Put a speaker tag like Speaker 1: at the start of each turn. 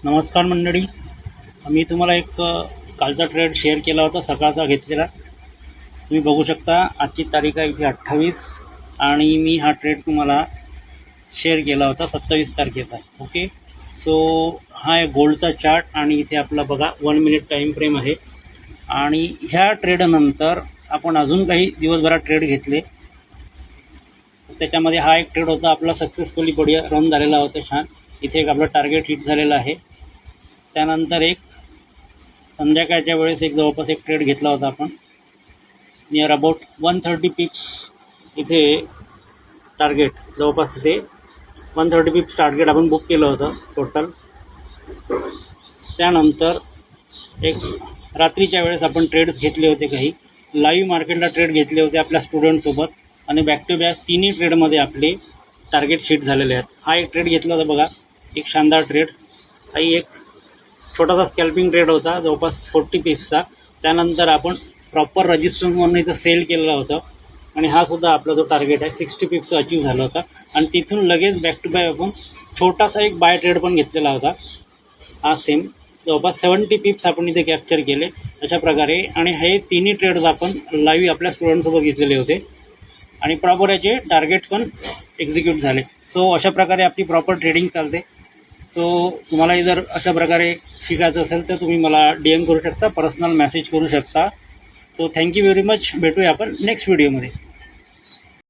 Speaker 1: नमस्कार मंडळी, मी तुम्हाला एक कालचा ट्रेड शेअर केला होता, सकाळचा घेतलेला. तुम्ही बघू शकता आजची तारीख आहे इथे 28 आणि मी हा ट्रेड तुम्हाला शेअर केला होता 27 तारखेचा. ओके, सो हा आहे गोल्डचा चार्ट आणि इथे आपला बघा 1 मिनिट टाईम फ्रेम आहे. आणि ह्या ट्रेडनंतर आपण अजून काही दिवसभरात ट्रेड घेतले. त्याच्यामध्ये हा एक ट्रेड होता आपला सक्सेसफुली बढिया रन झालेला होता, छान. इथे एक आपलं टार्गेट हिट झालेलं आहे. त्यानंतर एक संध्याकाळच्या वेळेस एक जवळपास एक ट्रेड घेतला होता आपण नियर अबाउट 130 पिप्स. इथे टार्गेट जवळपास इथे 130 पिप्स टार्गेट आपण बुक केलं होतं टोटल. त्यानंतर एक रात्रीच्या वेळेस आपण ट्रेड्स घेतले होते, काही लाईव्ह मार्केटला ट्रेड घेतले होते आपल्या स्टुडंटसोबत आणि बॅक टू बॅक तिन्ही ट्रेडमध्ये आपले टार्गेट हिट झालेले आहेत. हा एक ट्रेड घेतला होता बघा, एक शानदार ट्रेड. हा एक छोटासा स्कॅल्पिंग ट्रेड होता जवळपास 40 पिप्सचा. त्यानंतर आपण प्रॉपर रजिस्टन्सवरून इथं सेल केलेलं होतं आणि हा सुद्धा आपला जो टार्गेट आहे 60 पिप्सचा अचीव झाला होता. आणि तिथून लगेच बॅक टू बॅक आपण छोटासा एक बाय ट्रेड पण घेतलेला होता. हा सेम जवळपास 70 पिप्स आपण इथे कॅप्चर केले अशा प्रकारे. आणि हे तिन्ही ट्रेड्स आपण लाईव्ह आपल्या स्टुडंटसोबत घेतलेले होते आणि प्रॉपर याचे टार्गेट पण एक्झिक्यूट झाले. सो अशा प्रकारे आपली प्रॉपर ट्रेडिंग चालते. सो तुम्हालाही जर अशा प्रकारे शिकायचं असेल तर तुम्ही मला DM करू शकता, पर्सनल मेसेज करू शकता. So thank you very much. भेटूया आपण नेक्स्ट व्हिडिओमध्ये.